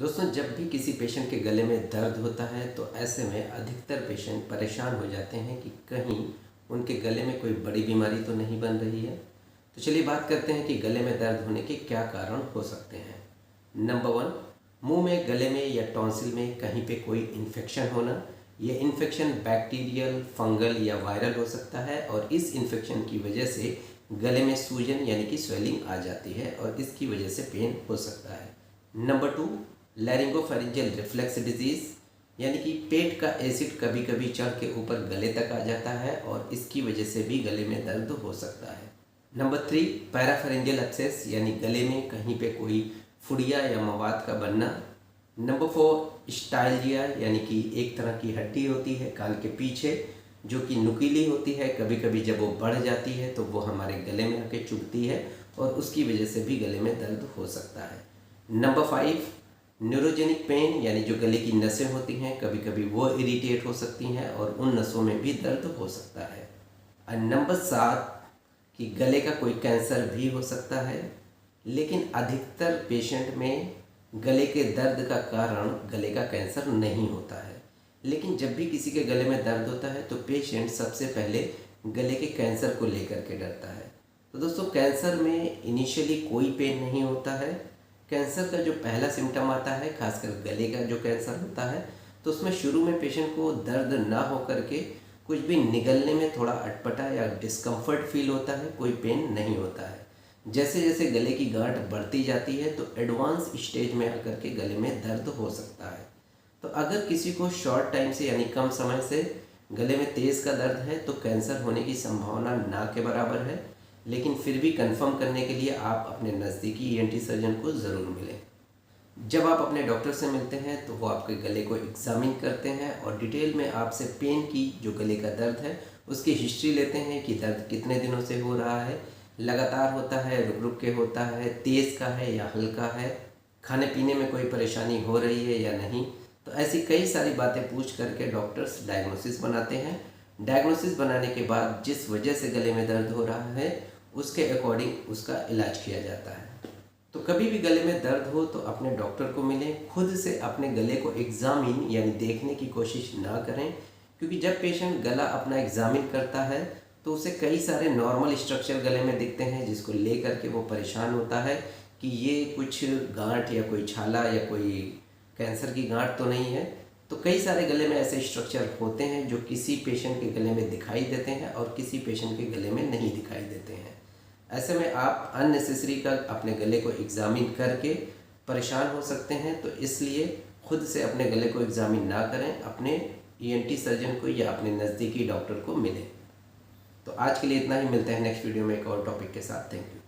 दोस्तों, जब भी किसी पेशेंट के गले में दर्द होता है तो ऐसे में अधिकतर पेशेंट परेशान हो जाते हैं कि कहीं उनके गले में कोई बड़ी बीमारी तो नहीं बन रही है। तो चलिए बात करते हैं कि गले में दर्द होने के क्या कारण हो सकते हैं। नंबर 1, मुंह में, गले में या टॉन्सिल में कहीं पे कोई इन्फेक्शन होना। ये इन्फेक्शन बैक्टीरियल, फंगल या वायरल हो सकता है और इस इन्फेक्शन की वजह से गले में सूजन यानी कि स्वेलिंग आ जाती है और इसकी वजह से पेन हो सकता है। नंबर 2, लैरिंगोफेरेंजियल रिफ्लेक्स डिजीज़, यानी कि पेट का एसिड कभी कभी चढ़ के ऊपर गले तक आ जाता है और इसकी वजह से भी गले में दर्द हो सकता है। नंबर 3, पैराफेरेंजियल एब्सेस, यानी गले में कहीं पे कोई फुड़िया या मवाद का बनना। नंबर 4, स्टाइल्जिया, यानी कि एक तरह की हड्डी होती है कान के पीछे जो कि नुकीली होती है, कभी कभी जब वो बढ़ जाती है तो वो हमारे गले में आके चुभती है और उसकी वजह से भी गले में दर्द हो सकता है। नंबर 5, न्यूरोजेनिक पेन, यानी जो गले की नसें होती हैं कभी कभी वो इरिटेट हो सकती हैं और उन नसों में भी दर्द हो सकता है। और नंबर 7, कि गले का कोई कैंसर भी हो सकता है, लेकिन अधिकतर पेशेंट में गले के दर्द का कारण गले का कैंसर नहीं होता है। लेकिन जब भी किसी के गले में दर्द होता है तो पेशेंट सबसे पहले गले के कैंसर को लेकर के डरता है। तो दोस्तों, कैंसर में इनिशियली कोई पेन नहीं होता है। कैंसर का जो पहला सिम्टम आता है, खासकर गले का जो कैंसर होता है, तो उसमें शुरू में पेशेंट को दर्द ना हो करके कुछ भी निगलने में थोड़ा अटपटा या डिस्कम्फर्ट फील होता है, कोई पेन नहीं होता है। जैसे जैसे गले की गांठ बढ़ती जाती है तो एडवांस स्टेज में आकर के गले में दर्द हो सकता है। तो अगर किसी को शॉर्ट टाइम से यानी कम समय से गले में तेज़ का दर्द है तो कैंसर होने की संभावना ना के बराबर है, लेकिन फिर भी कंफर्म करने के लिए आप अपने नज़दीकी ईएनटी सर्जन को ज़रूर मिलें। जब आप अपने डॉक्टर से मिलते हैं तो वो आपके गले को एग्जामिन करते हैं और डिटेल में आपसे पेन की, जो गले का दर्द है, उसकी हिस्ट्री लेते हैं कि दर्द कितने दिनों से हो रहा है, लगातार होता है, रुक रुक के होता है, तेज़ का है या हल्का है, खाने पीने में कोई परेशानी हो रही है या नहीं। तो ऐसी कई सारी बातें पूछ करके डॉक्टर्स डायग्नोसिस बनाते हैं। डायग्नोसिस बनाने के बाद जिस वजह से गले में दर्द हो रहा है उसके अकॉर्डिंग उसका इलाज किया जाता है। तो कभी भी गले में दर्द हो तो अपने डॉक्टर को मिलें, खुद से अपने गले को एग्जामिन यानी देखने की कोशिश ना करें, क्योंकि जब पेशेंट गला अपना एग्जामिन करता है तो उसे कई सारे नॉर्मल स्ट्रक्चर गले में दिखते हैं जिसको ले करके वो परेशान होता है कि ये कुछ गांठ या कोई छाला या कोई कैंसर की गांठ तो नहीं है। तो कई सारे गले में ऐसे स्ट्रक्चर होते हैं जो किसी पेशेंट के गले में दिखाई देते हैं और किसी पेशेंट के गले में नहीं दिखाई देते हैं। ऐसे में आप अननेसेसरी का अपने गले को एग्जामिन करके परेशान हो सकते हैं। तो इसलिए खुद से अपने गले को एग्जामिन ना करें, अपने ईएनटी सर्जन को या अपने नज़दीकी डॉक्टर को मिलें। तो आज के लिए इतना ही, मिलते हैं नेक्स्ट वीडियो में एक और टॉपिक के साथ। Thank you.